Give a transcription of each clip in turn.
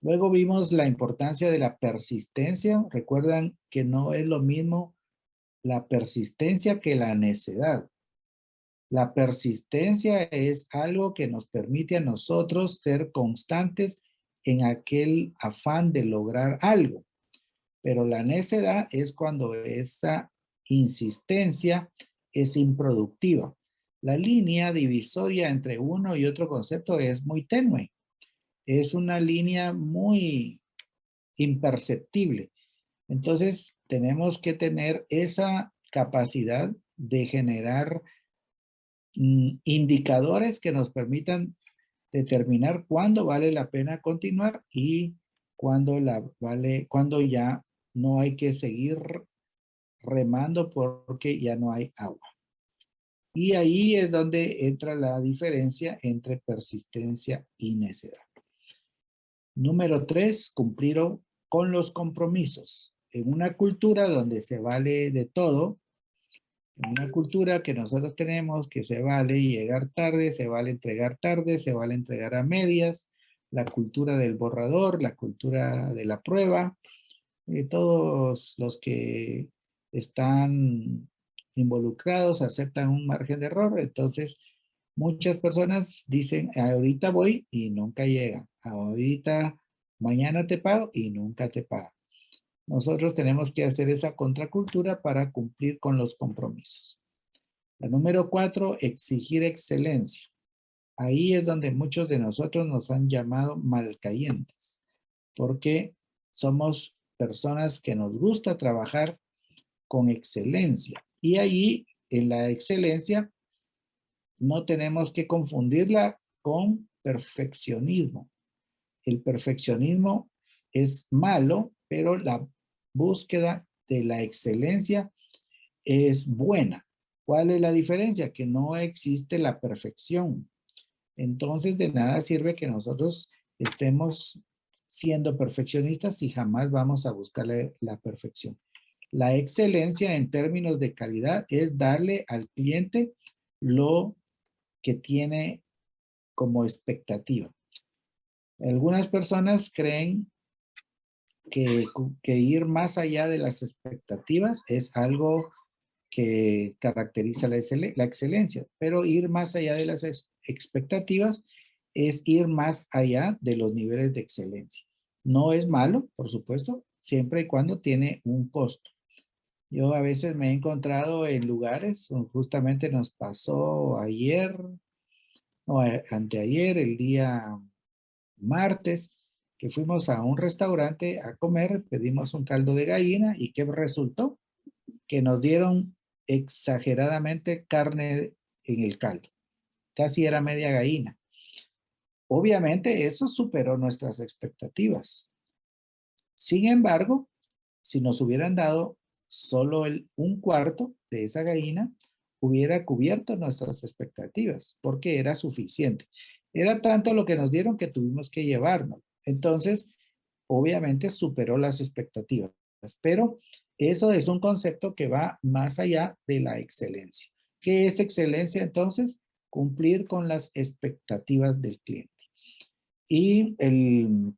Luego vimos la importancia de la persistencia. Recuerdan que no es lo mismo la persistencia que la necedad. La persistencia es algo que nos permite a nosotros ser constantes en aquel afán de lograr algo. Pero la necedad es cuando esa insistencia es improductiva. La línea divisoria entre uno y otro concepto es muy tenue. Es una línea muy imperceptible. Entonces, tenemos que tener esa capacidad de generar indicadores que nos permitan determinar cuándo vale la pena continuar y cuándo ya no hay que seguir remando porque ya no hay agua. Y ahí es donde entra la diferencia entre persistencia y necedad. Número 3, cumplir con los compromisos. En una cultura donde se vale de todo, en una cultura que nosotros tenemos que se vale llegar tarde, se vale entregar tarde, se vale entregar a medias, la cultura del borrador, la cultura de la prueba, todos los que están involucrados aceptan un margen de error. Entonces, muchas personas dicen, ahorita voy y nunca llegan. Ahorita, mañana te pago y nunca te pagan. Nosotros tenemos que hacer esa contracultura para cumplir con los compromisos. La número 4, exigir excelencia. Ahí es donde muchos de nosotros nos han llamado malcayentes, porque somos personas que nos gusta trabajar con excelencia. Y ahí, en la excelencia, no tenemos que confundirla con perfeccionismo. El perfeccionismo es malo, pero la búsqueda de la excelencia es buena. ¿Cuál es la diferencia? Que no existe la perfección. Entonces, de nada sirve que nosotros estemos siendo perfeccionistas si jamás vamos a buscar la perfección. La excelencia en términos de calidad es darle al cliente lo que tiene como expectativa. Algunas personas creen que ir más allá de las expectativas es algo que caracteriza la excelencia, pero ir más allá de las expectativas es ir más allá de los niveles de excelencia. No es malo, por supuesto, siempre y cuando tiene un costo. Yo a veces me he encontrado en lugares, justamente nos pasó ayer, o anteayer, el día martes, que fuimos a un restaurante a comer, pedimos un caldo de gallina y ¿qué resultó? Que nos dieron exageradamente carne en el caldo. Casi era media gallina. Obviamente eso superó nuestras expectativas. Sin embargo, si nos hubieran dado solo un cuarto de esa gallina, hubiera cubierto nuestras expectativas porque era suficiente. Era tanto lo que nos dieron que tuvimos que llevarnos. Entonces, obviamente superó las expectativas, pero eso es un concepto que va más allá de la excelencia. ¿Qué es excelencia entonces? Cumplir con las expectativas del cliente. Y el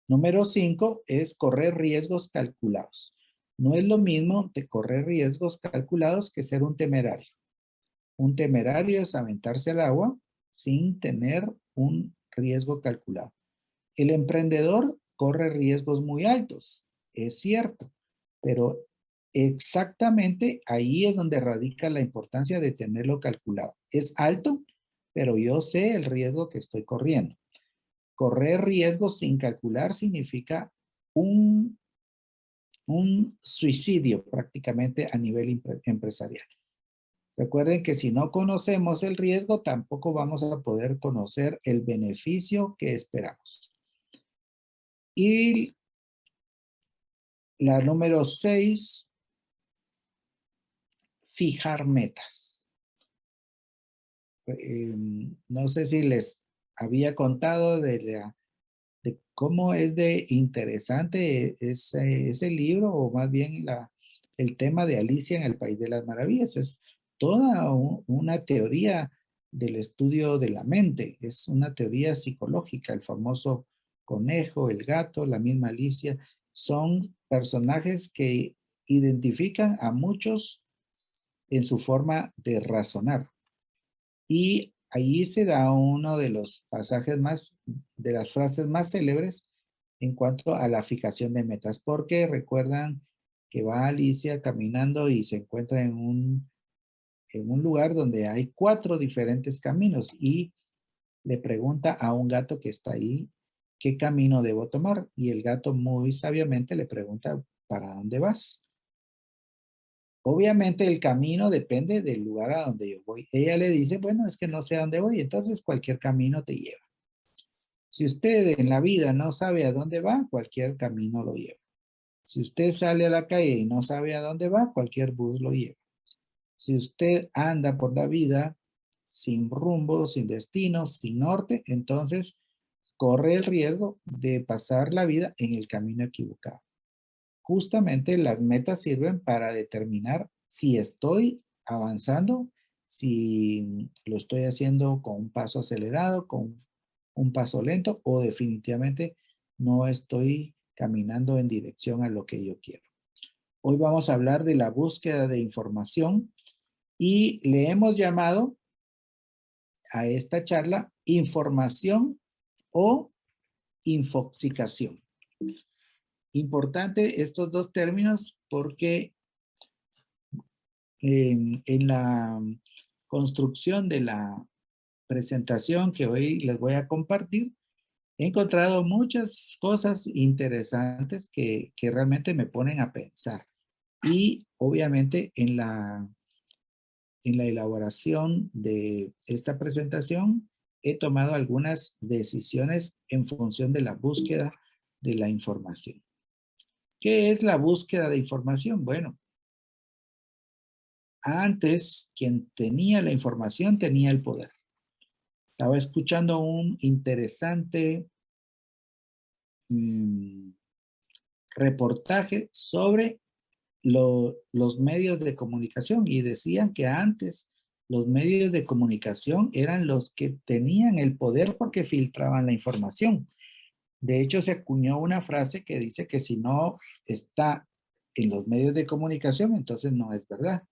número 5 es correr riesgos calculados. No es lo mismo de correr riesgos calculados que ser un temerario. Un temerario es aventarse al agua sin tener un riesgo calculado. El emprendedor corre riesgos muy altos, es cierto, pero exactamente ahí es donde radica la importancia de tenerlo calculado. Es alto, pero yo sé el riesgo que estoy corriendo. Correr riesgos sin calcular significa un suicidio prácticamente a nivel empresarial. Recuerden que si no conocemos el riesgo, tampoco vamos a poder conocer el beneficio que esperamos. Y la número 6, fijar metas. No sé si les había contado de cómo es de interesante ese libro, o más bien el tema de Alicia en el País de las Maravillas. Es toda una teoría del estudio de la mente. Es una teoría psicológica, el famoso conejo, el gato, la misma Alicia. Son personajes que identifican a muchos en su forma de razonar. Y ahí se da uno de los pasajes más, de las frases más célebres en cuanto a la fijación de metas, porque recuerdan que va Alicia caminando y se encuentra en un lugar donde hay 4 diferentes caminos y le pregunta a un gato que está ahí qué camino debo tomar y el gato muy sabiamente le pregunta ¿para dónde vas? Obviamente el camino depende del lugar a donde yo voy. Ella le dice, bueno, es que no sé a dónde voy, entonces cualquier camino te lleva. Si usted en la vida no sabe a dónde va, cualquier camino lo lleva. Si usted sale a la calle y no sabe a dónde va, cualquier bus lo lleva. Si usted anda por la vida sin rumbo, sin destino, sin norte, entonces corre el riesgo de pasar la vida en el camino equivocado. Justamente las metas sirven para determinar si estoy avanzando, si lo estoy haciendo con un paso acelerado, con un paso lento o definitivamente no estoy caminando en dirección a lo que yo quiero. Hoy vamos a hablar de la búsqueda de información y le hemos llamado a esta charla información o infoxicación. Importante estos dos términos porque en la construcción de la presentación que hoy les voy a compartir, he encontrado muchas cosas interesantes que realmente me ponen a pensar. Y obviamente en la elaboración de esta presentación he tomado algunas decisiones en función de la búsqueda de la información. ¿Qué es la búsqueda de información? Bueno, antes quien tenía la información tenía el poder. Estaba escuchando un interesante reportaje sobre los medios de comunicación y decían que antes los medios de comunicación eran los que tenían el poder porque filtraban la información. De hecho, se acuñó una frase que dice que si no está en los medios de comunicación, entonces no es verdad.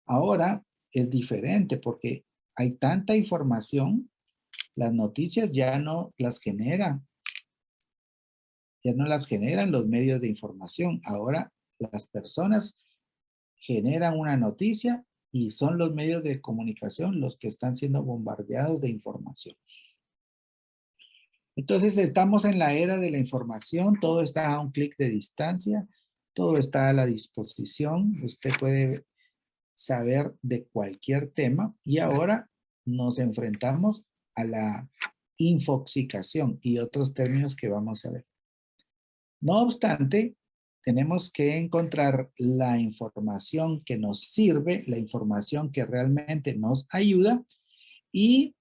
Ahora es diferente porque hay tanta información, las noticias ya no las generan los medios de información. Ahora las personas generan una noticia y son los medios de comunicación los que están siendo bombardeados de información. Entonces estamos en la era de la información, todo está a un clic de distancia, todo está a la disposición, usted puede saber de cualquier tema y ahora nos enfrentamos a la infoxicación y otros términos que vamos a ver. No obstante, tenemos que encontrar la información que nos sirve, la información que realmente nos ayuda y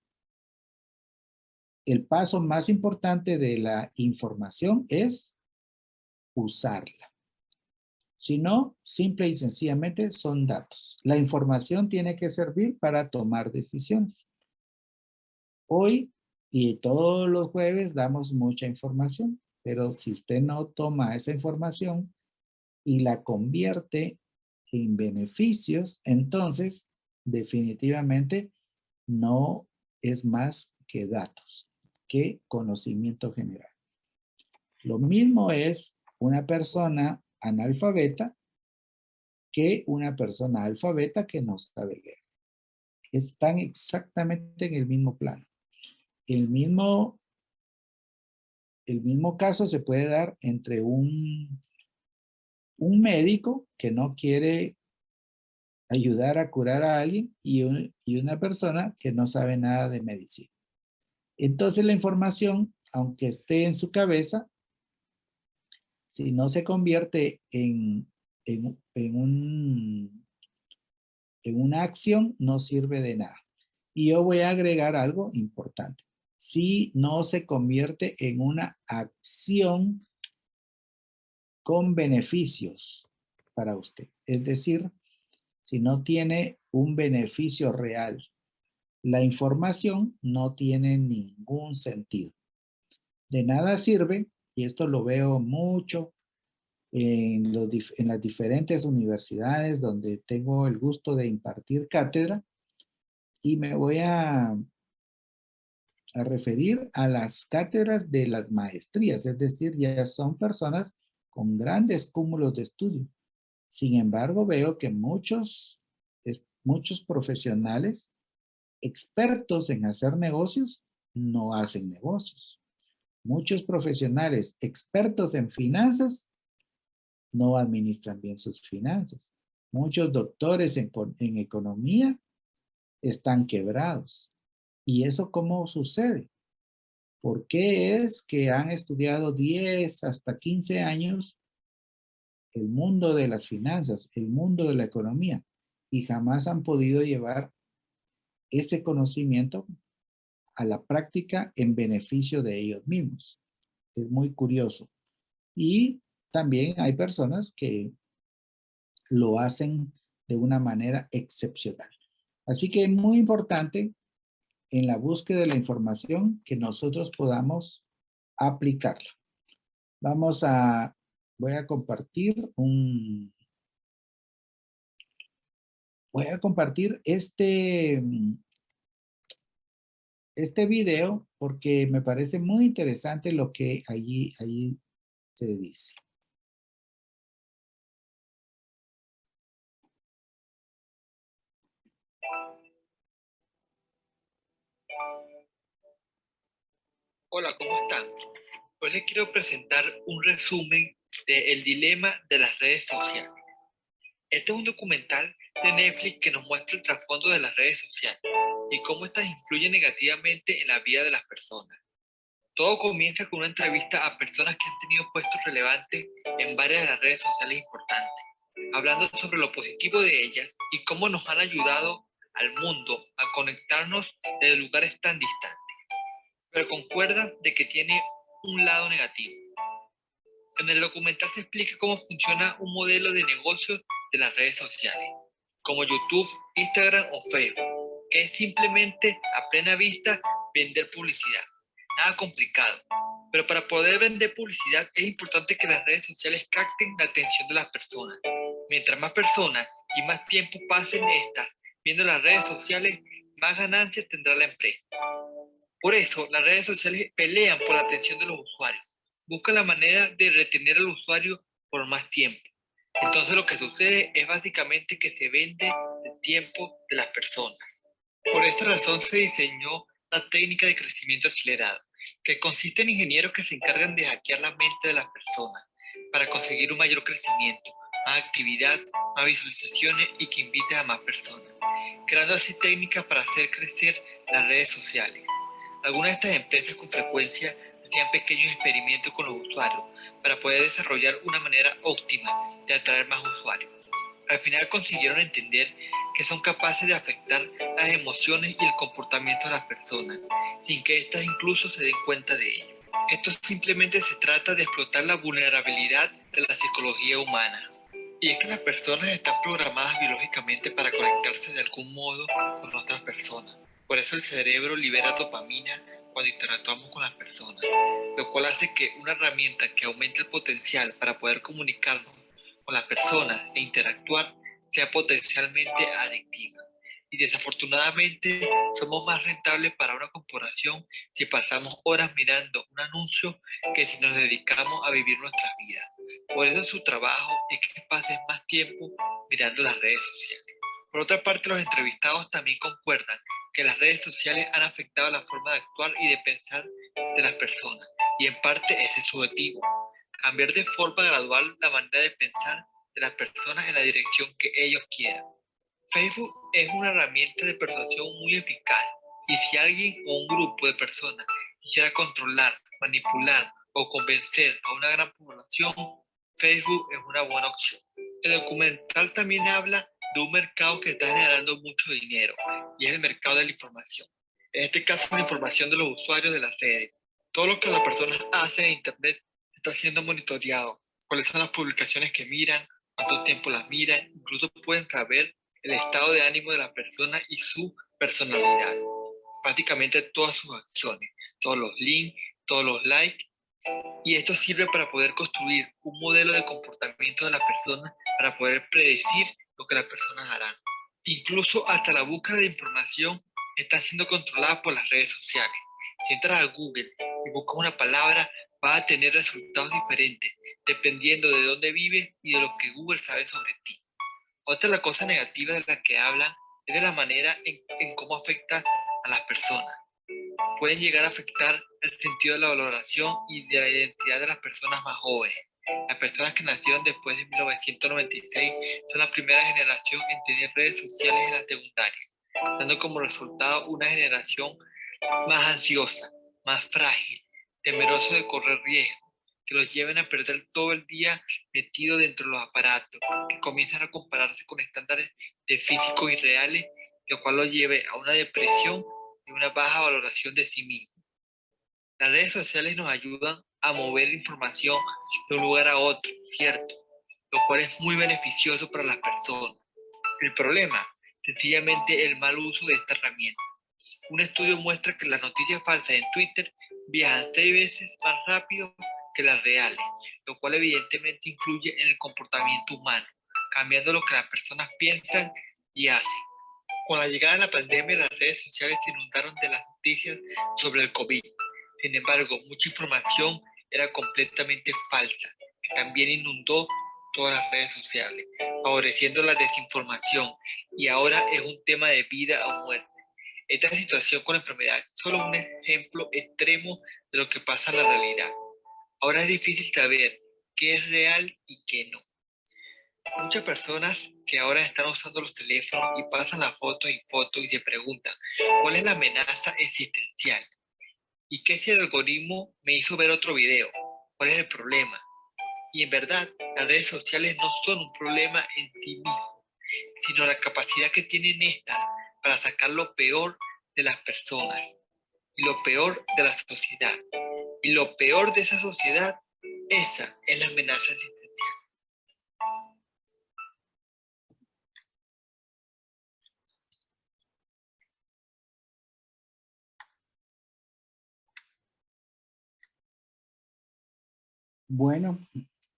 el paso más importante de la información es usarla. Si no, simple y sencillamente son datos. La información tiene que servir para tomar decisiones. Hoy y todos los jueves damos mucha información, pero si usted no toma esa información y la convierte en beneficios, entonces definitivamente no es más que datos, que conocimiento general. Lo mismo es una persona analfabeta que una persona alfabeta que no sabe leer. Están exactamente en el mismo plano. El mismo caso se puede dar entre un médico que no quiere ayudar a curar a alguien y una persona que no sabe nada de medicina. Entonces la información, aunque esté en su cabeza, si no se convierte en una acción, no sirve de nada. Y yo voy a agregar algo importante. Si no se convierte en una acción con beneficios para usted. Es decir, si no tiene un beneficio real, la información no tiene ningún sentido. De nada sirve, y esto lo veo mucho en las diferentes universidades donde tengo el gusto de impartir cátedra, y me voy a referir a las cátedras de las maestrías, es decir, ya son personas con grandes cúmulos de estudio. Sin embargo, veo que muchos profesionales expertos en hacer negocios no hacen negocios. Muchos profesionales expertos en finanzas no administran bien sus finanzas. Muchos doctores en economía están quebrados. ¿Y eso cómo sucede? ¿Por qué es que han estudiado 10 hasta 15 años el mundo de las finanzas, el mundo de la economía, y jamás han podido llevar ese conocimiento a la práctica en beneficio de ellos mismos? Es muy curioso. Y también hay personas que lo hacen de una manera excepcional. Así que es muy importante en la búsqueda de la información que nosotros podamos aplicarla. Voy a compartir este video porque me parece muy interesante lo que allí se dice. Hola, ¿cómo están? Hoy les quiero presentar un resumen de El dilema de las redes sociales. Este es un documental de Netflix que nos muestra el trasfondo de las redes sociales y cómo estas influyen negativamente en la vida de las personas. Todo comienza con una entrevista a personas que han tenido puestos relevantes en varias de las redes sociales importantes, hablando sobre lo positivo de ellas y cómo nos han ayudado al mundo a conectarnos desde lugares tan distantes, pero concuerdan de que tiene un lado negativo. En el documental se explica cómo funciona un modelo de negocio de las redes sociales, como YouTube, Instagram o Facebook, que es simplemente a plena vista vender publicidad. Nada complicado. Pero para poder vender publicidad es importante que las redes sociales capten la atención de las personas. Mientras más personas y más tiempo pasen estas viendo las redes sociales, más ganancias tendrá la empresa. Por eso, las redes sociales pelean por la atención de los usuarios. Buscan la manera de retener al usuario por más tiempo. Entonces lo que sucede es básicamente que se vende el tiempo de las personas. Por esta razón se diseñó la técnica de crecimiento acelerado, que consiste en ingenieros que se encargan de hackear la mente de las personas para conseguir un mayor crecimiento, más actividad, más visualizaciones y que invite a más personas, creando así técnicas para hacer crecer las redes sociales. Algunas de estas empresas con frecuencia hacían pequeños experimentos con los usuarios para poder desarrollar una manera óptima de atraer más usuarios. Al final consiguieron entender que son capaces de afectar las emociones y el comportamiento de las personas, sin que éstas incluso se den cuenta de ello. Esto simplemente se trata de explotar la vulnerabilidad de la psicología humana. Y es que las personas están programadas biológicamente para conectarse de algún modo con otras personas. Por eso el cerebro libera dopamina cuando interactuamos con las personas, lo cual hace que una herramienta que aumente el potencial para poder comunicarnos con las personas e interactuar sea potencialmente adictiva. Y desafortunadamente somos más rentables para una corporación si pasamos horas mirando un anuncio que si nos dedicamos a vivir nuestras vidas. Por eso su trabajo es que pasen más tiempo mirando las redes sociales. Por otra parte, los entrevistados también concuerdan que las redes sociales han afectado la forma de actuar y de pensar de las personas, y en parte ese es su objetivo, cambiar de forma gradual la manera de pensar de las personas en la dirección que ellos quieran. Facebook es una herramienta de persuasión muy eficaz, y si alguien o un grupo de personas quisiera controlar, manipular o convencer a una gran población, Facebook es una buena opción. El documental también habla de un mercado que está generando mucho dinero, y es el mercado de la información. En este caso, la información de los usuarios de las redes. Todo lo que las personas hacen en Internet está siendo monitoreado. Cuáles son las publicaciones que miran, cuánto tiempo las miran, incluso pueden saber el estado de ánimo de la persona y su personalidad. prácticamente todas sus acciones, todos los links, todos los likes, y esto sirve para poder construir un modelo de comportamiento de la persona para poder predecir lo que las personas harán. Incluso hasta la búsqueda de información está siendo controlada por las redes sociales. Si entras a Google y buscas una palabra, vas a tener resultados diferentes dependiendo de dónde vives y de lo que Google sabe sobre ti. Otra de las cosas negativas de las que hablan es de la manera en cómo afecta a las personas. Pueden llegar a afectar el sentido de la valoración y de la identidad de las personas más jóvenes. Las personas que nacieron después de 1996 son la primera generación en tener redes sociales en la secundaria, dando como resultado una generación más ansiosa, más frágil, temeroso de correr riesgo, que los lleven a perder todo el día metido dentro de los aparatos, que comienzan a compararse con estándares de físicos irreales, lo cual los lleve a una depresión y una baja valoración de sí mismo. Las redes sociales nos ayudan a mover información de un lugar a otro, ¿cierto? Lo cual es muy beneficioso para las personas. El problema, sencillamente el mal uso de esta herramienta. Un estudio muestra que las noticias falsas en Twitter viajan 6 veces más rápido que las reales, lo cual evidentemente influye en el comportamiento humano, cambiando lo que las personas piensan y hacen. Con la llegada de la pandemia, las redes sociales se inundaron de las noticias sobre el COVID. Sin embargo, mucha información era completamente falsa, que también inundó todas las redes sociales, favoreciendo la desinformación, y ahora es un tema de vida o muerte. Esta situación con la enfermedad es solo un ejemplo extremo de lo que pasa en la realidad. Ahora es difícil saber qué es real y qué no. Muchas personas que ahora están usando los teléfonos y pasan las fotos y se preguntan, ¿cuál es la amenaza existencial? ¿Y qué si el algoritmo me hizo ver otro video? ¿Cuál es el problema? Y en verdad, las redes sociales no son un problema en sí mismo, sino la capacidad que tienen estas para sacar lo peor de las personas y lo peor de la sociedad. Y lo peor de esa sociedad, esa es la amenaza existencial. Bueno,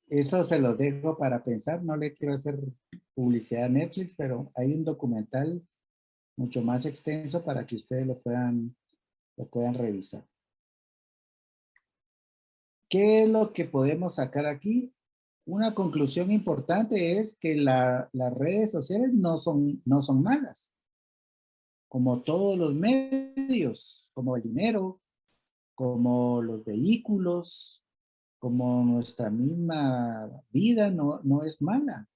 eso se lo dejo para pensar. No le quiero hacer publicidad a Netflix, pero hay un documental mucho más extenso para que ustedes lo puedan revisar. ¿Qué es lo que podemos sacar aquí? Una conclusión importante es que las redes sociales no son malas. Como todos los medios, como el dinero, como los vehículos, como nuestra misma vida, no es mala.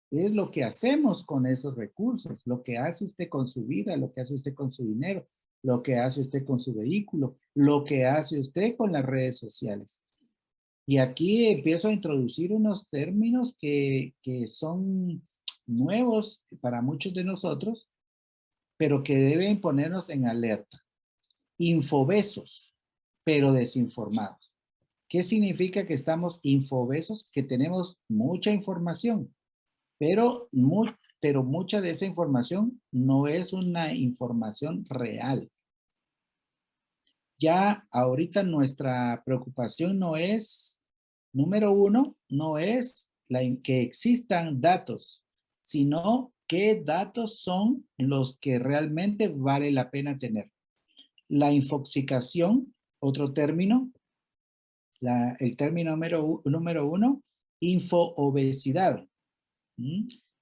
Es lo que hacemos con esos recursos, lo que hace usted con su vida, lo que hace usted con su dinero, lo que hace usted con su vehículo, lo que hace usted con las redes sociales. Y aquí empiezo a introducir unos términos que son nuevos para muchos de nosotros, pero que deben ponernos en alerta. Infobesos, pero desinformados. ¿Qué significa que estamos infobesos? Que tenemos mucha información, pero mucha de esa información no es una información real. Ya ahorita nuestra preocupación no es, número uno, no es que existan datos, sino qué datos son los que realmente vale la pena tener. La infoxicación, otro término, el término número uno, infoobesidad.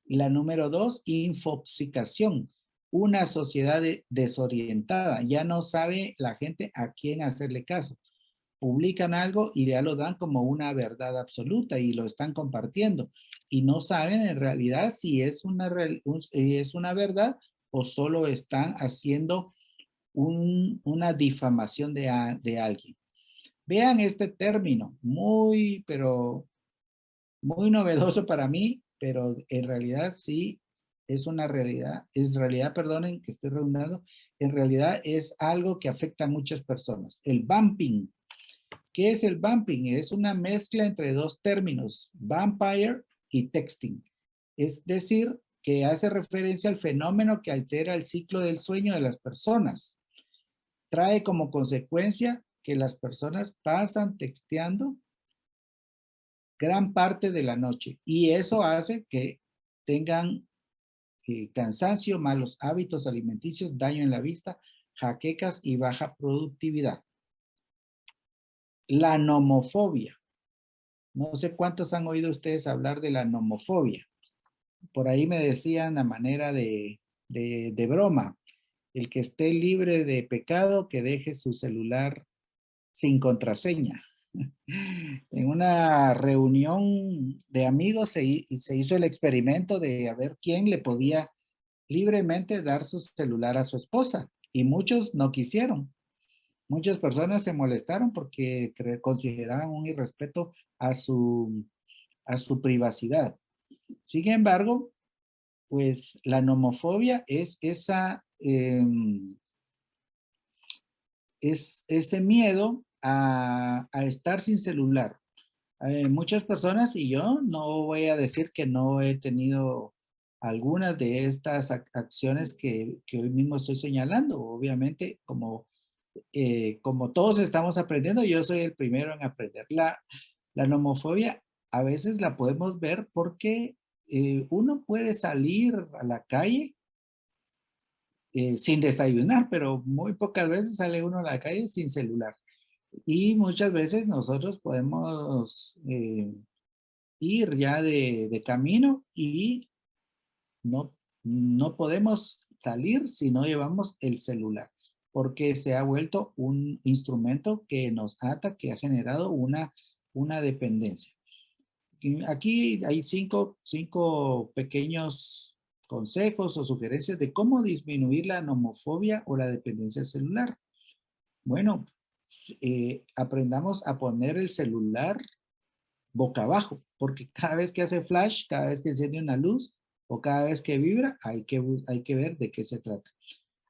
La número dos, infoxicación. Una sociedad desorientada. Ya no sabe la gente a quién hacerle caso. Publican algo y ya lo dan como una verdad absoluta y lo están compartiendo. Y no saben en realidad si es una verdad o solo están haciendo una difamación de alguien. Vean este término, pero muy novedoso para mí, pero en realidad sí es una realidad, perdonen que estoy redundando, en realidad es algo que afecta a muchas personas. El bumping. ¿Qué es el bumping? Es una mezcla entre dos términos, vampire y texting. Es decir, que hace referencia al fenómeno que altera el ciclo del sueño de las personas. trae como consecuencia que las personas pasan texteando gran parte de la noche y eso hace que tengan cansancio, malos hábitos alimenticios, daño en la vista, jaquecas y baja productividad. La nomofobia. No sé cuántos han oído ustedes hablar de la nomofobia. Por ahí me decían a manera de broma, el que esté libre de pecado, que deje su celular sin contraseña. En una reunión de amigos se hizo el experimento de a ver quién le podía libremente dar su celular a su esposa y muchos no quisieron. Muchas personas se molestaron porque consideraban un irrespeto a su privacidad. Sin embargo, pues la nomofobia es ese miedo a estar sin celular. Muchas personas, y yo no voy a decir que no he tenido algunas de estas acciones que hoy mismo estoy señalando. Obviamente, como todos estamos aprendiendo, yo soy el primero en aprender. La nomofobia a veces la podemos ver porque uno puede salir a la calle sin desayunar, pero muy pocas veces sale uno a la calle sin celular. Y muchas veces nosotros podemos ir ya de camino y no, no podemos salir si no llevamos el celular, porque se ha vuelto un instrumento que nos ata, que ha generado una dependencia. Y aquí hay cinco pequeños consejos o sugerencias de cómo disminuir la nomofobia o la dependencia celular. Bueno, aprendamos a poner el celular boca abajo, porque cada vez que hace flash, cada vez que enciende una luz o cada vez que vibra, hay que ver de qué se trata.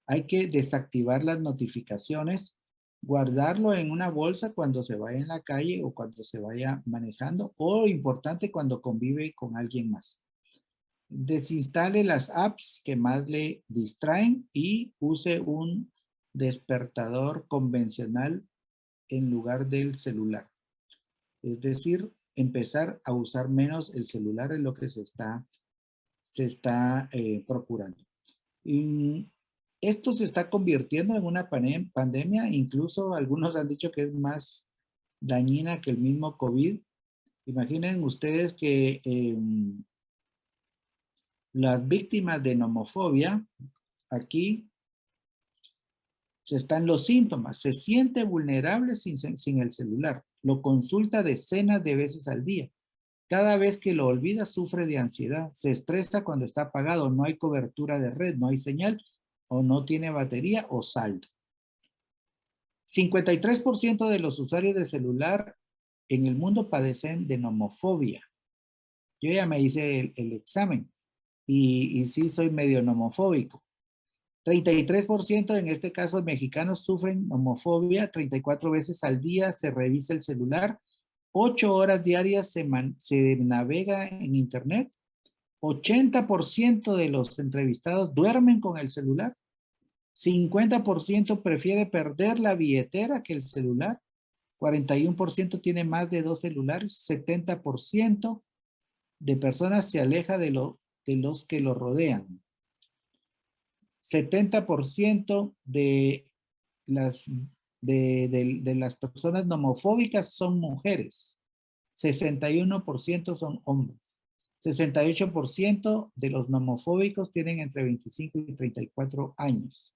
Hay que desactivar las notificaciones, guardarlo en una bolsa cuando se vaya en la calle o cuando se vaya manejando, o importante cuando convive con alguien más. Desinstale las apps que más le distraen y use un despertador convencional en lugar del celular. Es decir, empezar a usar menos el celular es lo que se está procurando. Y esto se está convirtiendo en una pandemia, incluso algunos han dicho que es más dañina que el mismo COVID. Imaginen ustedes que las víctimas de nomofobia, aquí están los síntomas. Se siente vulnerable sin el celular. Lo consulta decenas de veces al día. Cada vez que lo olvida, sufre de ansiedad. Se estresa cuando está apagado. No hay cobertura de red, no hay señal, o no tiene batería o saldo. 53% de los usuarios de celular en el mundo padecen de nomofobia. Yo ya me hice el examen y sí soy medio nomofóbico. 33% en este caso mexicanos sufren nomofobia, 34 veces al día se revisa el celular, 8 horas diarias se navega en internet, 80% de los entrevistados duermen con el celular, 50% prefiere perder la billetera que el celular, 41% tiene más de 2 celulares, 70% de personas se aleja de los que lo rodean. 70% de las personas nomofóbicas son mujeres. 61% son hombres. 68% de los nomofóbicos tienen entre 25 y 34 años.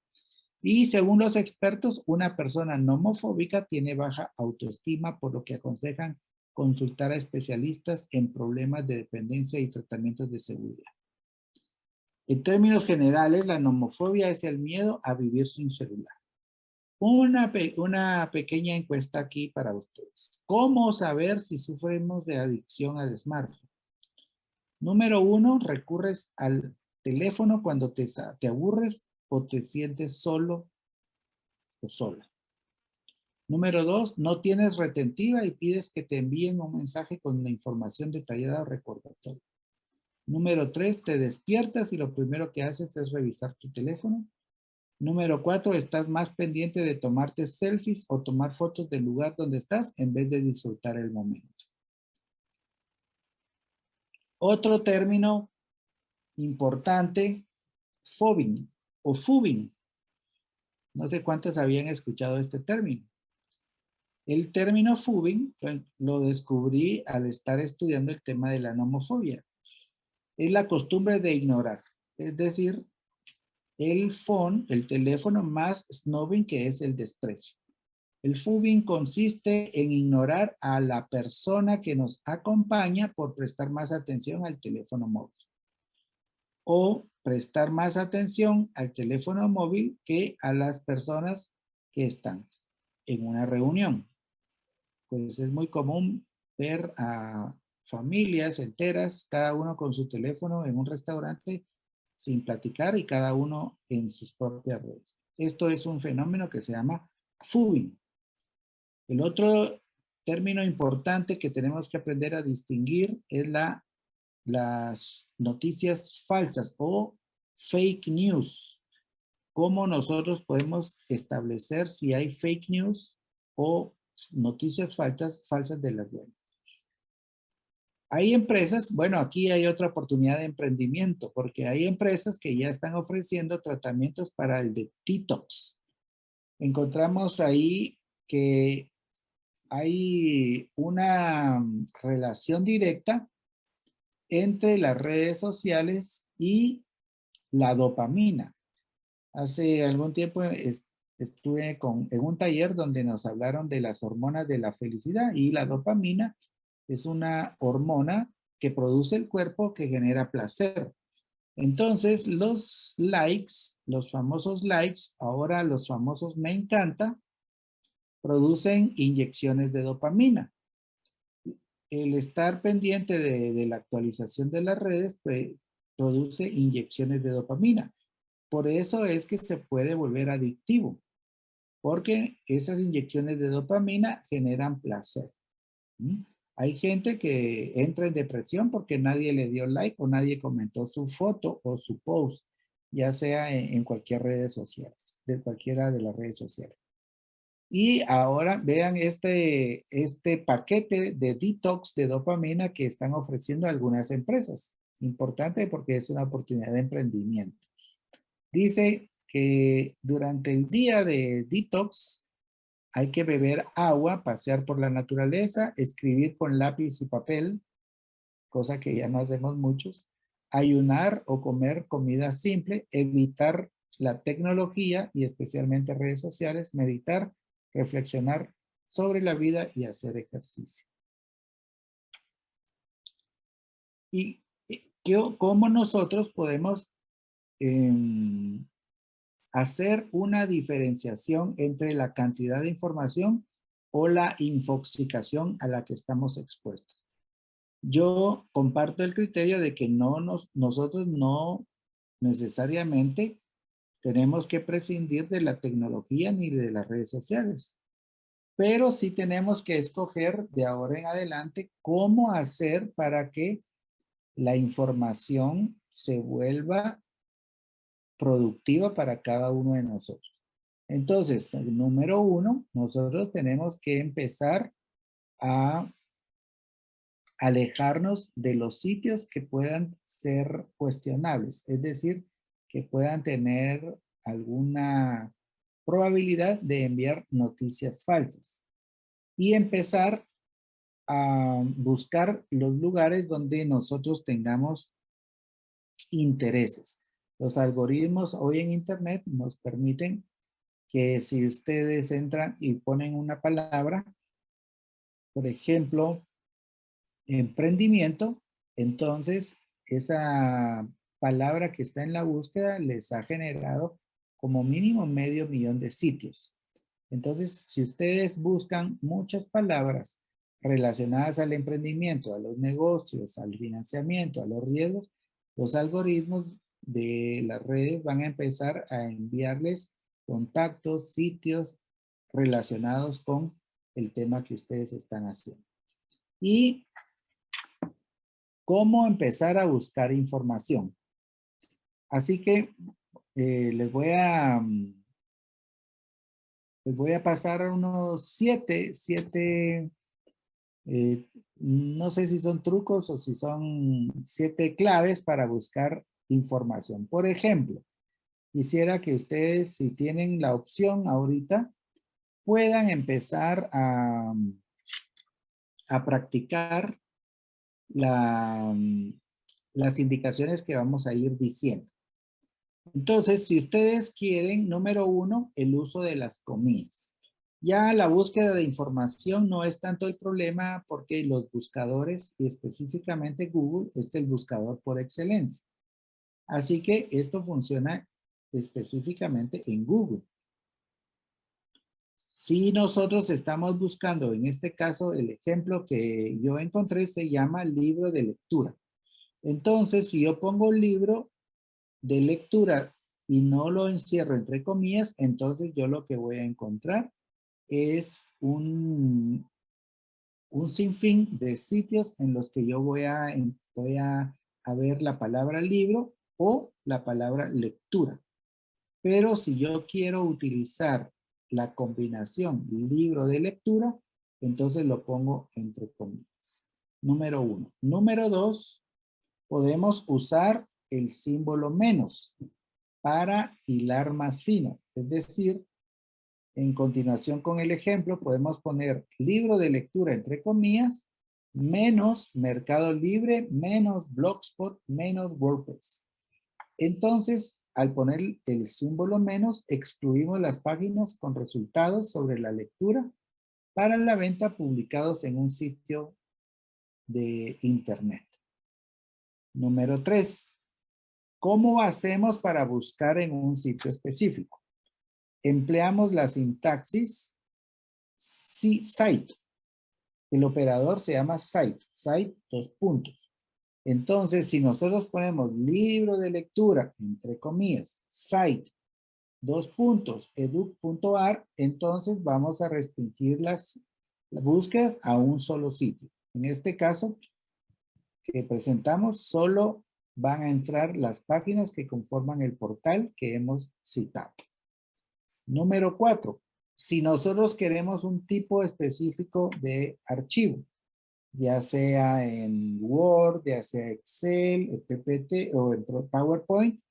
Y según los expertos, una persona nomofóbica tiene baja autoestima, por lo que aconsejan consultar a especialistas en problemas de dependencia y tratamientos de seguridad. En términos generales, la nomofobia es el miedo a vivir sin celular. Una pequeña encuesta aquí para ustedes. ¿Cómo saber si sufrimos de adicción al smartphone? Número 1, recurres al teléfono cuando te aburres o te sientes solo o sola. Número 2, no tienes retentiva y pides que te envíen un mensaje con la información detallada o recordatorio. Número 3, te despiertas y lo primero que haces es revisar tu teléfono. Número 4, estás más pendiente de tomarte selfies o tomar fotos del lugar donde estás en vez de disfrutar el momento. Otro término importante, fobbing o fubbing. No sé cuántos habían escuchado este término. El término fubbing lo descubrí al estar estudiando el tema de la nomofobia. Es la costumbre de ignorar, es decir, el phone, el teléfono más snobbing, que es el desprecio. El fubbing consiste en ignorar a la persona que nos acompaña por prestar más atención al teléfono móvil. O prestar más atención al teléfono móvil que a las personas que están en una reunión. Pues es muy común ver a familias enteras, cada uno con su teléfono en un restaurante sin platicar y cada uno en sus propias redes. Esto es un fenómeno que se llama fubbing. El otro término importante que tenemos que aprender a distinguir es las noticias falsas o fake news. ¿Cómo nosotros podemos establecer si hay fake news o noticias falsas de las buenas? Hay empresas, bueno, aquí hay otra oportunidad de emprendimiento, porque hay empresas que ya están ofreciendo tratamientos para el detox. Encontramos ahí que hay una relación directa entre las redes sociales y la dopamina. Hace algún tiempo estuve en un taller donde nos hablaron de las hormonas de la felicidad y la dopamina es una hormona que produce el cuerpo que genera placer. Entonces, los likes, los famosos likes, ahora los famosos me encanta, producen inyecciones de dopamina. El estar pendiente de la actualización de las redes pues, produce inyecciones de dopamina. Por eso es que se puede volver adictivo, porque esas inyecciones de dopamina generan placer. ¿Mm? Hay gente que entra en depresión porque nadie le dio like o nadie comentó su foto o su post, ya sea en cualquier redes sociales, de cualquiera de las redes sociales. Y ahora vean este paquete de detox de dopamina que están ofreciendo algunas empresas. Importante porque es una oportunidad de emprendimiento. Dice que durante el día de detox hay que beber agua, pasear por la naturaleza, escribir con lápiz y papel, cosa que ya no hacemos muchos, ayunar o comer comida simple, evitar la tecnología y especialmente redes sociales, meditar, reflexionar sobre la vida y hacer ejercicio. ¿Y cómo nosotros podemos hacer una diferenciación entre la cantidad de información o la infoxicación a la que estamos expuestos? Yo comparto el criterio de que nosotros no necesariamente tenemos que prescindir de la tecnología ni de las redes sociales, pero sí tenemos que escoger de ahora en adelante cómo hacer para que la información se vuelva productiva para cada uno de nosotros. Entonces, número 1, nosotros tenemos que empezar a alejarnos de los sitios que puedan ser cuestionables, es decir, que puedan tener alguna probabilidad de enviar noticias falsas y empezar a buscar los lugares donde nosotros tengamos intereses. Los algoritmos hoy en Internet nos permiten que si ustedes entran y ponen una palabra, por ejemplo, emprendimiento, entonces esa palabra que está en la búsqueda les ha generado como mínimo 500,000 de sitios. Entonces, si ustedes buscan muchas palabras relacionadas al emprendimiento, a los negocios, al financiamiento, a los riesgos, los algoritmos de las redes van a empezar a enviarles contactos, sitios relacionados con el tema que ustedes están haciendo. Y cómo empezar a buscar información. Así que les voy a pasar unos siete, no sé si son trucos o si son 7 claves para buscar información. Por ejemplo, quisiera que ustedes, si tienen la opción ahorita, puedan empezar a practicar las indicaciones que vamos a ir diciendo. Entonces, si ustedes quieren, número 1, el uso de las comillas. Ya la búsqueda de información no es tanto el problema porque los buscadores, y específicamente Google, es el buscador por excelencia. Así que esto funciona específicamente en Google. Si nosotros estamos buscando, en este caso, el ejemplo que yo encontré se llama libro de lectura. Entonces, si yo pongo libro de lectura y no lo encierro entre comillas, entonces yo lo que voy a encontrar es un sinfín de sitios en los que yo voy a ver la palabra libro o la palabra lectura. Pero si yo quiero utilizar la combinación libro de lectura, entonces lo pongo entre comillas. Número 1. Número 2, podemos usar el símbolo menos para hilar más fino. Es decir, en continuación con el ejemplo, podemos poner libro de lectura entre comillas, menos Mercado Libre, menos Blogspot, menos WordPress. Entonces, al poner el símbolo menos, excluimos las páginas con resultados sobre la lectura para la venta publicados en un sitio de internet. Número 3. ¿Cómo hacemos para buscar en un sitio específico? Empleamos la sintaxis site. El operador se llama site, 2 puntos. Entonces, si nosotros ponemos libro de lectura, entre comillas, site, 2 puntos, edu.ar, entonces vamos a restringir las búsquedas a un solo sitio. En este caso que presentamos, solo van a entrar las páginas que conforman el portal que hemos citado. Número 4. Si nosotros queremos un tipo específico de archivo, ya sea en Word, ya sea Excel, PPT o en PowerPoint,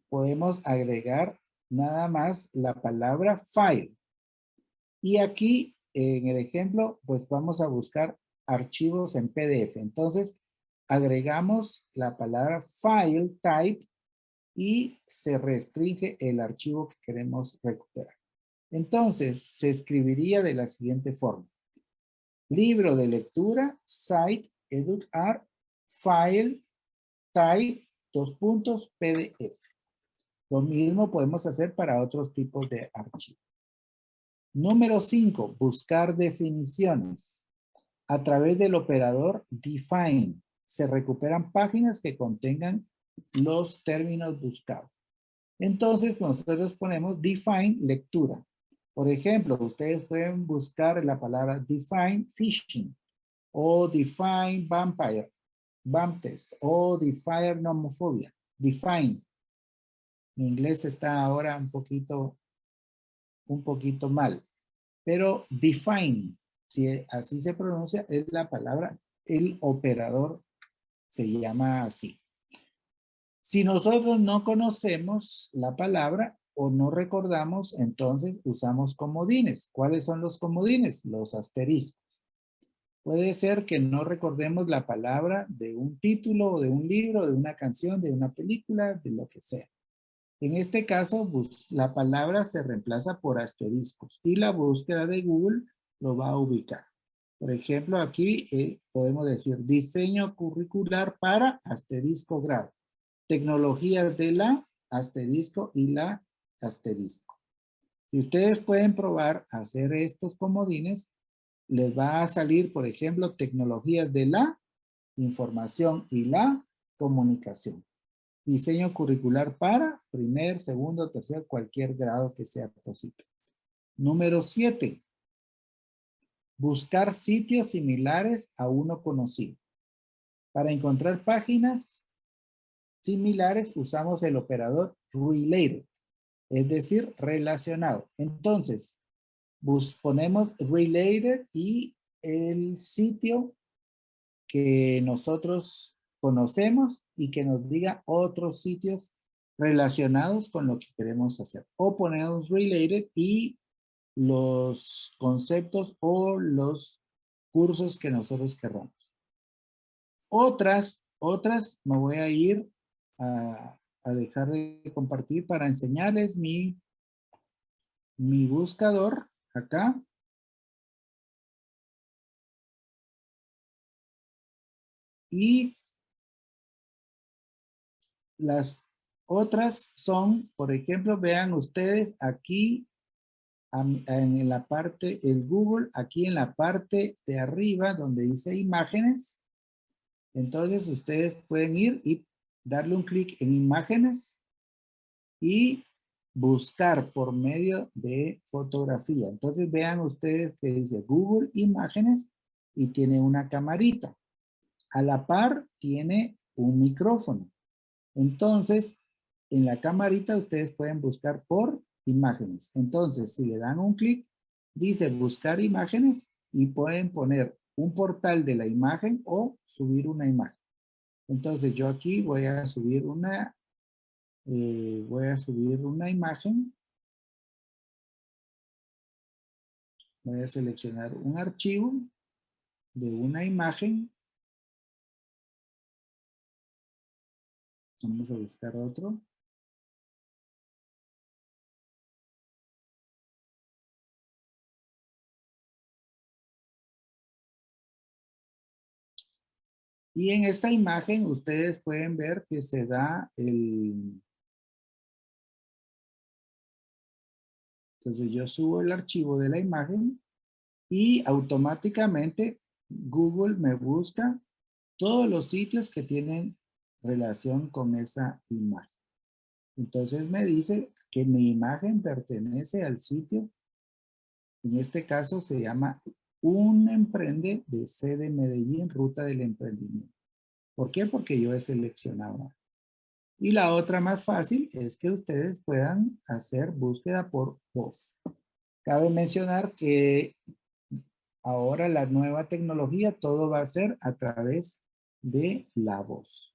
podemos agregar nada más la palabra file. Y aquí, en el ejemplo, pues vamos a buscar archivos en PDF. Entonces, agregamos la palabra file type y se restringe el archivo que queremos recuperar. Entonces, se escribiría de la siguiente forma. Libro de lectura, site, educar, file, type, 2 puntos, PDF. Lo mismo podemos hacer para otros tipos de archivos. Número 5, buscar definiciones. A través del operador define, se recuperan páginas que contengan los términos buscados. Entonces, nosotros ponemos define lectura. Por ejemplo, ustedes pueden buscar la palabra define phishing o define vampire, vamptest o define nomofobia. Define. Mi inglés está ahora un poquito mal, pero define, si así se pronuncia, es la palabra, el operador se llama así. Si nosotros no conocemos la palabra o no recordamos, entonces usamos comodines. ¿Cuáles son los comodines? Los asteriscos. Puede ser que no recordemos la palabra de un título, de un libro, de una canción, de una película, de lo que sea. En este caso, la palabra se reemplaza por asteriscos y la búsqueda de Google lo va a ubicar. Por ejemplo, aquí podemos decir diseño curricular para asterisco grado. Tecnologías de la asterisco y la asterisco. Si ustedes pueden probar hacer estos comodines, les va a salir, por ejemplo, tecnologías de la información y la comunicación. Diseño curricular para primer, segundo, tercer, cualquier grado que sea posible. Número 7. Buscar sitios similares a uno conocido. Para encontrar páginas similares usamos el operador related, es decir, relacionado. Entonces, ponemos related y el sitio que nosotros conocemos y que nos diga otros sitios relacionados con lo que queremos hacer. O ponemos related y los conceptos o los cursos que nosotros querramos. Otras me voy a ir a dejar de compartir para enseñarles mi buscador acá. Y las otras son, por ejemplo, vean ustedes aquí en la parte, el Google, aquí en la parte de arriba donde dice imágenes. Entonces ustedes pueden ir y darle un clic en imágenes y buscar por medio de fotografía. Entonces vean ustedes que dice Google Imágenes y tiene una camarita. A la par tiene un micrófono. Entonces, en la camarita ustedes pueden buscar por imágenes. Entonces, si le dan un clic, dice buscar imágenes y pueden poner un portal de la imagen o subir una imagen. Entonces, yo aquí voy a subir una imagen. Voy a seleccionar un archivo de una imagen. Vamos a buscar otro. Y en esta imagen ustedes pueden ver que se da el... Entonces yo subo el archivo de la imagen y automáticamente Google me busca todos los sitios que tienen relación con esa imagen. Entonces me dice que mi imagen pertenece al sitio. En este caso se llama Un Emprende de sede Medellín, Ruta del Emprendimiento. ¿Por qué? Porque yo he seleccionado. Y la otra más fácil es que ustedes puedan hacer búsqueda por voz. Cabe mencionar que ahora la nueva tecnología, todo va a ser a través de la voz.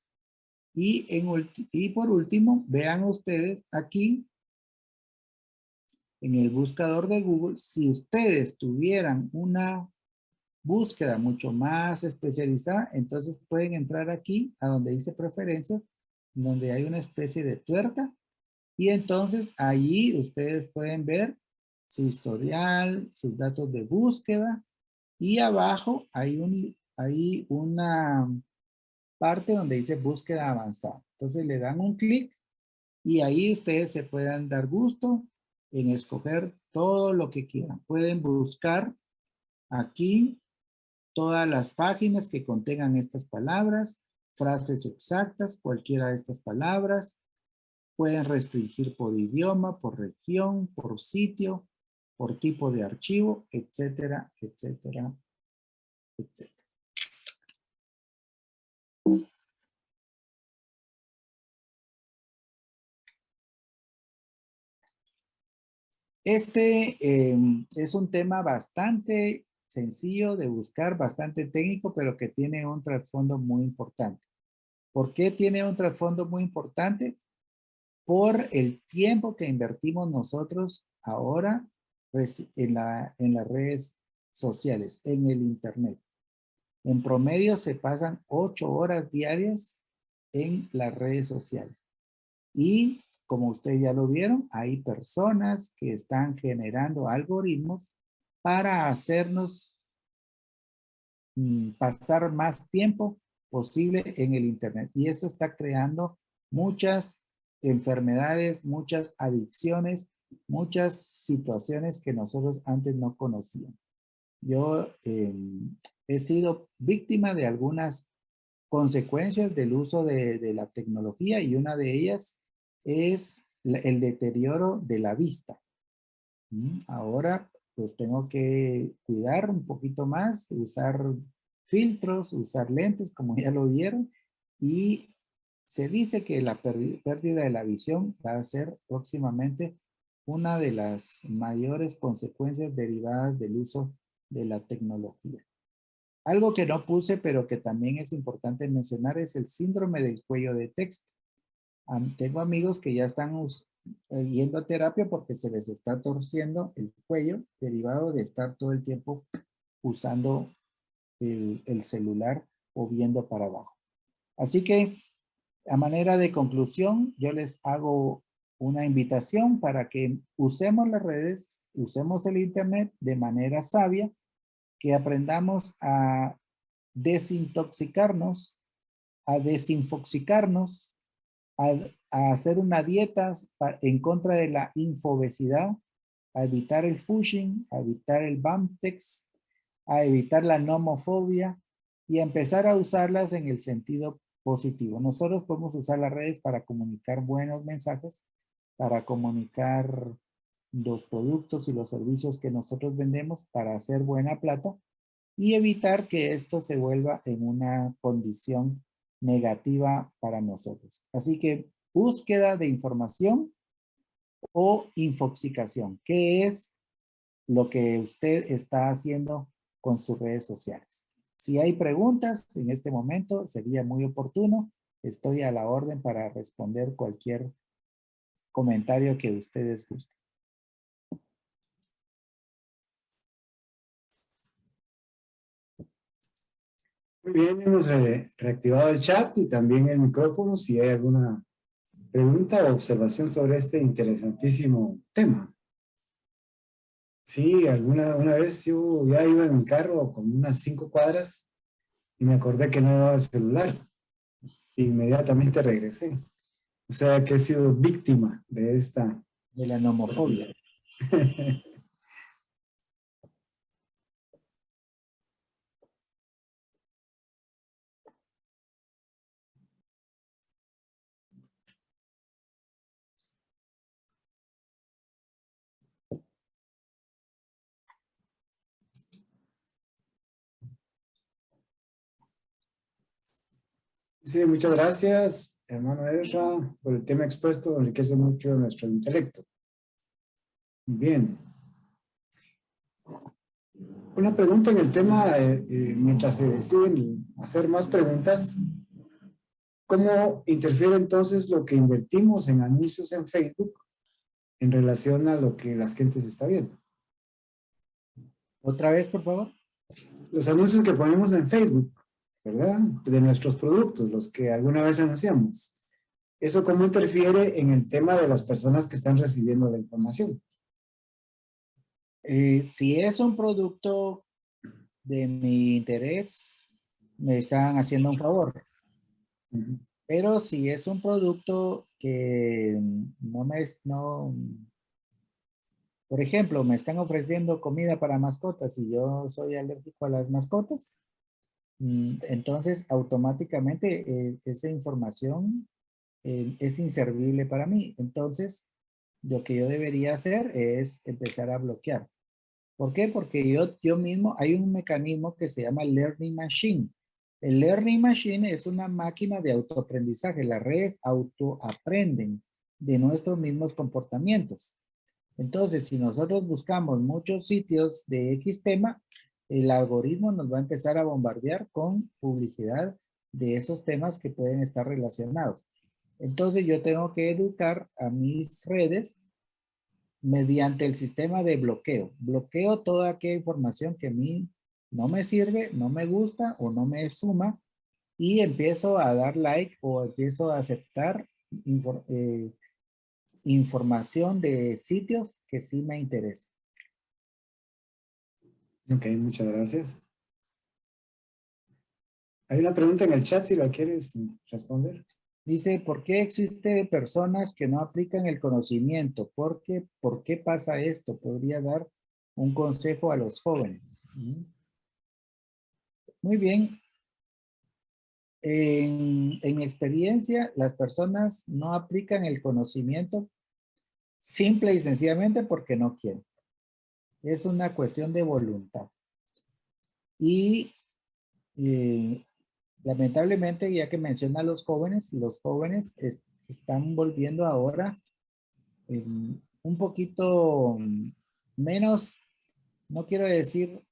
Y por último, vean ustedes aquí en el buscador de Google, si ustedes tuvieran una búsqueda mucho más especializada, entonces pueden entrar aquí a donde dice preferencias, donde hay una especie de tuerca, y entonces allí ustedes pueden ver su historial, sus datos de búsqueda, y abajo hay una parte donde dice búsqueda avanzada. Entonces le dan un clic y ahí ustedes se pueden dar gusto en escoger todo lo que quieran. Pueden buscar aquí todas las páginas que contengan estas palabras, frases exactas, cualquiera de estas palabras. Pueden restringir por idioma, por región, por sitio, por tipo de archivo, etcétera, etcétera, etcétera. Este es un tema bastante sencillo de buscar, bastante técnico, pero que tiene un trasfondo muy importante. ¿Por qué tiene un trasfondo muy importante? Por el tiempo que invertimos nosotros ahora en las redes sociales, en el Internet. En promedio se pasan 8 horas diarias en las redes sociales. Y como ustedes ya lo vieron, hay personas que están generando algoritmos para hacernos pasar más tiempo posible en el Internet. Y eso está creando muchas enfermedades, muchas adicciones, muchas situaciones que nosotros antes no conocíamos. Yo he sido víctima de algunas consecuencias del uso de la tecnología y una de ellas es el deterioro de la vista. Ahora pues tengo que cuidar un poquito más, usar filtros, usar lentes como ya lo vieron y Se dice que la pérdida de la visión va a ser próximamente una de las mayores consecuencias derivadas del uso de la tecnología. Algo que no puse, pero que también es importante mencionar, es el síndrome del cuello de texto. Tengo amigos que ya están yendo a terapia porque se les está torciendo el cuello derivado de estar todo el tiempo usando el celular o viendo para abajo. Así que, a manera de conclusión, yo les hago una invitación para que usemos las redes, usemos el internet de manera sabia, que aprendamos a desintoxicarnos, a desinfoxicarnos, a hacer una dieta en contra de la infobesidad, a evitar el phishing, a evitar el spam text, a evitar la nomofobia y a empezar a usarlas en el sentido positivo. Nosotros podemos usar las redes para comunicar buenos mensajes, para comunicar los productos y los servicios que nosotros vendemos para hacer buena plata y evitar que esto se vuelva en una condición negativa para nosotros. Así que búsqueda de información o infoxicación. ¿Qué es lo que usted está haciendo con sus redes sociales? Si hay preguntas en este momento, sería muy oportuno. Estoy a la orden para responder cualquier comentario que ustedes gusten. Muy bien, hemos reactivado el chat y también el micrófono si hay alguna pregunta o observación sobre este interesantísimo tema. Sí, una vez yo ya iba en mi carro como unas 5 cuadras y me acordé que no llevaba el celular. Inmediatamente regresé. O sea que he sido víctima de esta. De la nomofobia. Sí, muchas gracias, hermano Ezra, por el tema expuesto, enriquece mucho nuestro intelecto. Bien. Una pregunta en el tema, mientras se deciden hacer más preguntas, ¿cómo interfiere entonces lo que invertimos en anuncios en Facebook en relación a lo que las gentes está viendo? ¿Otra vez, por favor? Los anuncios que ponemos en Facebook, ¿verdad? De nuestros productos, los que alguna vez anunciamos. ¿Eso cómo interfiere en el tema de las personas que están recibiendo la información? Si es un producto de mi interés, me están haciendo un favor. Pero si es un producto que por ejemplo, me están ofreciendo comida para mascotas y yo soy alérgico a las mascotas, entonces automáticamente esa información es inservible para mí. Entonces, lo que yo debería hacer es empezar a bloquear. ¿Por qué? Porque yo mismo, hay un mecanismo que se llama Learning Machine. El Learning Machine es una máquina de autoaprendizaje. Las redes autoaprenden de nuestros mismos comportamientos. Entonces, si nosotros buscamos muchos sitios de X tema, el algoritmo nos va a empezar a bombardear con publicidad de esos temas que pueden estar relacionados. Entonces, yo tengo que educar a mis redes mediante el sistema de bloqueo. Bloqueo toda aquella información que a mí no me sirve, no me gusta o no me suma y empiezo a dar like o empiezo a aceptar información de sitios que sí me interesan. Ok, muchas gracias. Hay una pregunta en el chat si la quieres responder. Dice, ¿por qué existen personas que no aplican el conocimiento? ¿Por qué pasa esto? Podría dar un consejo a los jóvenes. Muy bien. En mi experiencia, las personas no aplican el conocimiento simple y sencillamente porque no quieren. Es una cuestión de voluntad. Y lamentablemente, ya que menciona a los jóvenes se están volviendo ahora un poquito menos, no quiero decir,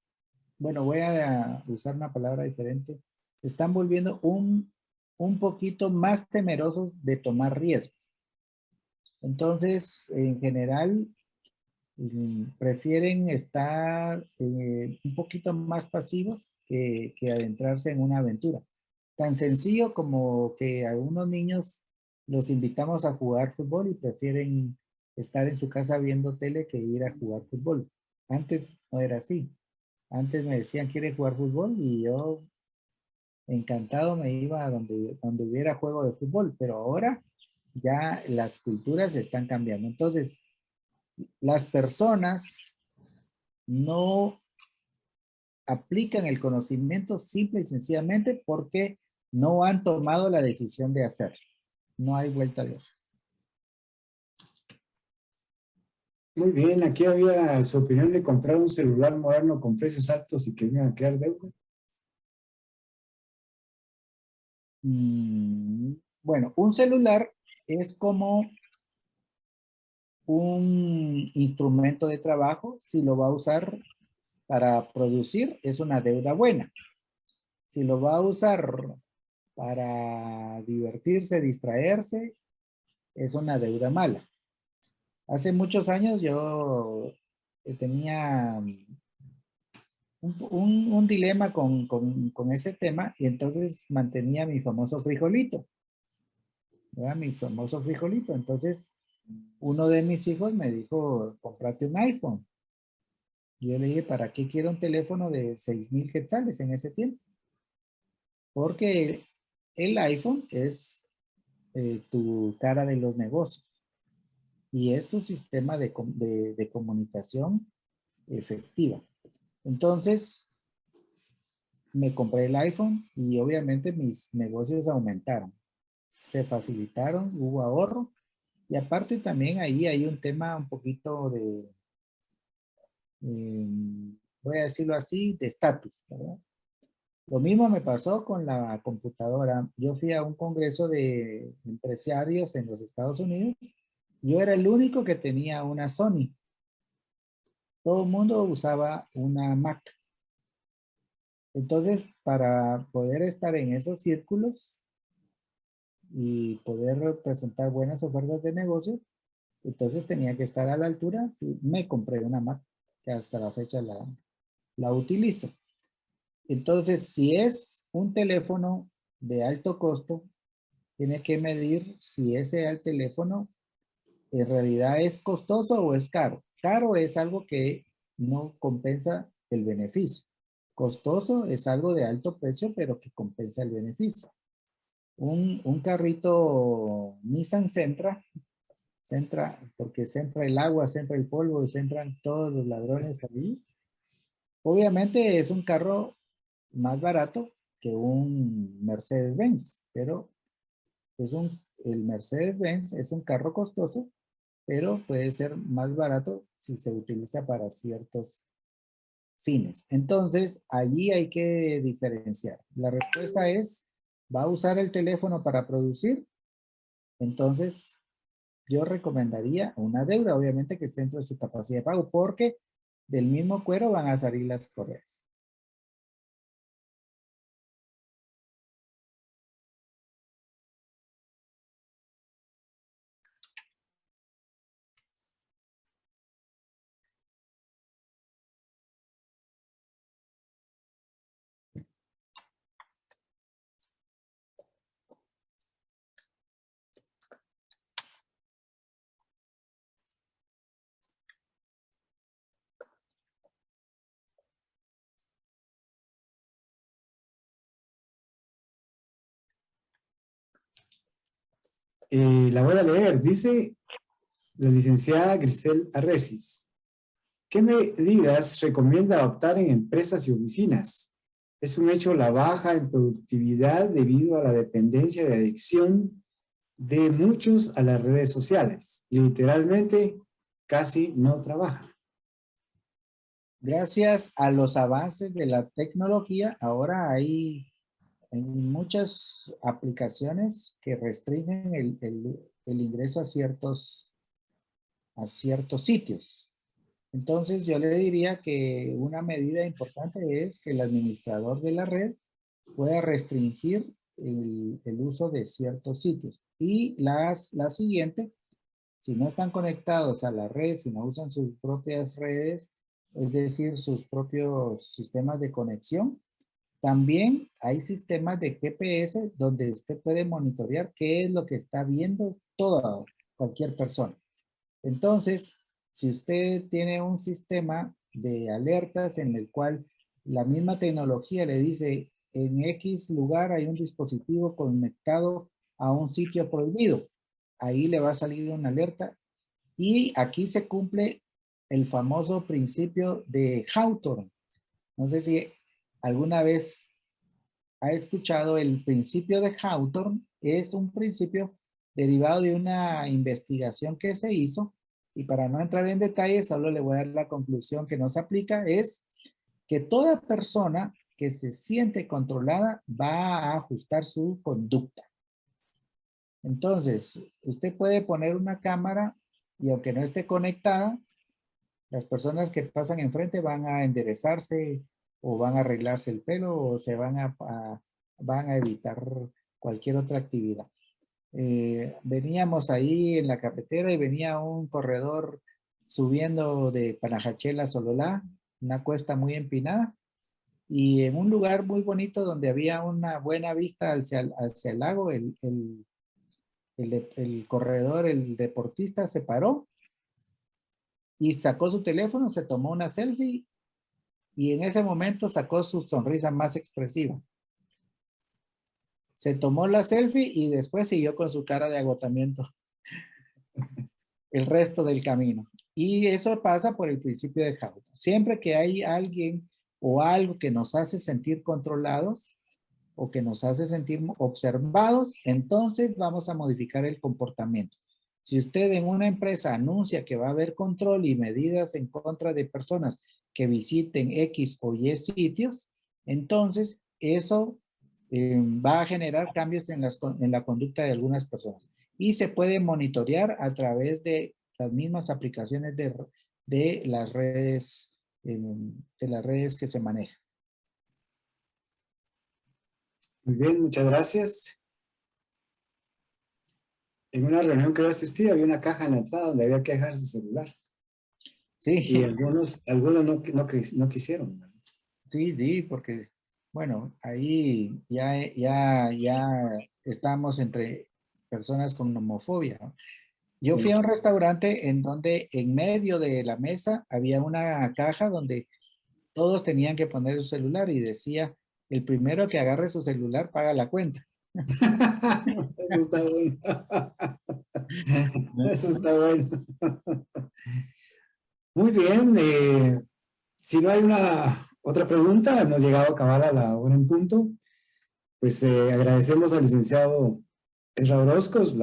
bueno, voy a usar una palabra diferente, se están volviendo un poquito más temerosos de tomar riesgos. Entonces, en general, prefieren estar un poquito más pasivos que adentrarse en una aventura. Tan sencillo como que a algunos niños los invitamos a jugar fútbol y prefieren estar en su casa viendo tele que ir a jugar fútbol. Antes no era así. Antes me decían, ¿quiere jugar fútbol? Y yo encantado me iba a donde hubiera juego de fútbol, pero ahora ya las culturas están cambiando. Entonces, las personas no aplican el conocimiento simple y sencillamente porque no han tomado la decisión de hacerlo. No hay vuelta de hoja. Muy bien, aquí había su opinión de comprar un celular moderno con precios altos y que iban a crear deuda. Bueno, un celular es como un instrumento de trabajo. Si lo va a usar para producir, es una deuda buena. Si lo va a usar para divertirse, distraerse, es una deuda mala. Hace muchos años yo tenía un dilema con ese tema y entonces mantenía mi famoso frijolito. ¿Verdad? Mi famoso frijolito. Entonces, uno de mis hijos me dijo, cómprate un iPhone. Y yo le dije, ¿para qué quiero un teléfono de 6,000 quetzales en ese tiempo? Porque el iPhone es tu cara de los negocios y es tu sistema de comunicación efectiva. Entonces, me compré el iPhone y obviamente mis negocios aumentaron. Se facilitaron, hubo ahorro. Y aparte también ahí hay un tema un poquito de, voy a decirlo así, de estatus, ¿verdad? Lo mismo me pasó con la computadora. Yo fui a un congreso de empresarios en los Estados Unidos. Yo era el único que tenía una Sony. Todo el mundo usaba una Mac. Entonces, para poder estar en esos círculos y poder presentar buenas ofertas de negocio, entonces tenía que estar a la altura y me compré una Mac que hasta la fecha la utilizo. Entonces, si es un teléfono de alto costo, tiene que medir si ese teléfono en realidad es costoso o es caro. Caro es algo que no compensa el beneficio. Costoso es algo de alto precio, pero que compensa el beneficio. Un carrito Nissan Sentra, porque Sentra el agua, Sentra el polvo y Centran todos los ladrones ahí. Obviamente es un carro más barato que un Mercedes-Benz, pero el Mercedes-Benz es un carro costoso, pero puede ser más barato si se utiliza para ciertos fines. Entonces, allí hay que diferenciar. La respuesta es, ¿va a usar el teléfono para producir? Entonces, yo recomendaría una deuda, obviamente que esté dentro de su capacidad de pago, porque del mismo cuero van a salir las correas. La voy a leer. Dice la licenciada Grisel Arrecis. ¿Qué medidas recomienda adoptar en empresas y oficinas? Es un hecho la baja en productividad debido a la dependencia de adicción de muchos a las redes sociales. Literalmente, casi no trabajan. Gracias a los avances de la tecnología, ahora hay en muchas aplicaciones que restringen el ingreso a ciertos sitios. Entonces yo le diría que una medida importante es que el administrador de la red pueda restringir el uso de ciertos sitios. Y la siguiente, si no están conectados a la red, si no usan sus propias redes, es decir, sus propios sistemas de conexión, también hay sistemas de GPS donde usted puede monitorear qué es lo que está viendo cualquier persona. Entonces, si usted tiene un sistema de alertas en el cual la misma tecnología le dice en X lugar hay un dispositivo conectado a un sitio prohibido, ahí le va a salir una alerta y aquí se cumple el famoso principio de Hawthorne. No sé si alguna vez ha escuchado el principio de Hawthorne. Es un principio derivado de una investigación que se hizo y para no entrar en detalles, solo le voy a dar la conclusión que nos aplica, es que toda persona que se siente controlada va a ajustar su conducta. Entonces, usted puede poner una cámara y aunque no esté conectada, las personas que pasan enfrente van a enderezarse o van a arreglarse el pelo o se van a evitar cualquier otra actividad. Veníamos ahí en la carretera y venía un corredor subiendo de Panajachel a Sololá, una cuesta muy empinada, y en un lugar muy bonito donde había una buena vista hacia el lago, el corredor, el deportista se paró y sacó su teléfono, se tomó una selfie y en ese momento sacó su sonrisa más expresiva. Se tomó la selfie y después siguió con su cara de agotamiento el resto del camino. Y eso pasa por el principio de Hawthorne. Siempre que hay alguien o algo que nos hace sentir controlados o que nos hace sentir observados, entonces vamos a modificar el comportamiento. Si usted en una empresa anuncia que va a haber control y medidas en contra de personas que visiten X o Y sitios, entonces eso va a generar cambios en la conducta de algunas personas. Y se puede monitorear a través de las mismas aplicaciones de las redes que se manejan. Muy bien, muchas gracias. En una reunión que yo asistí había una caja en la entrada donde había que dejar su celular. Sí. Y algunos no quisieron. Sí, porque, bueno, ahí ya estamos entre personas con homofobia, ¿no? Yo fui a un restaurante en donde en medio de la mesa había una caja donde todos tenían que poner su celular y decía, el primero que agarre su celular paga la cuenta. Eso está bueno. Eso está bueno. Muy bien. Si no hay una otra pregunta, hemos llegado a acabar a la hora en punto. Pues agradecemos al licenciado Ezra Orozcos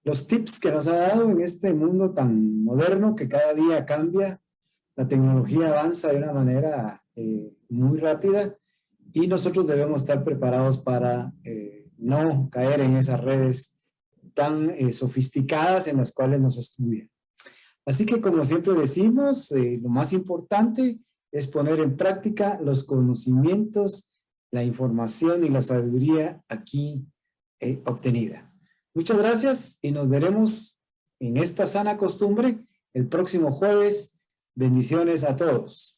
los tips que nos ha dado en este mundo tan moderno que cada día cambia. La tecnología avanza de una manera muy rápida y nosotros debemos estar preparados para no caer en esas redes tan sofisticadas en las cuales nos estudian. Así que como siempre decimos, lo más importante es poner en práctica los conocimientos, la información y la sabiduría aquí obtenida. Muchas gracias y nos veremos en esta sana costumbre el próximo jueves. Bendiciones a todos.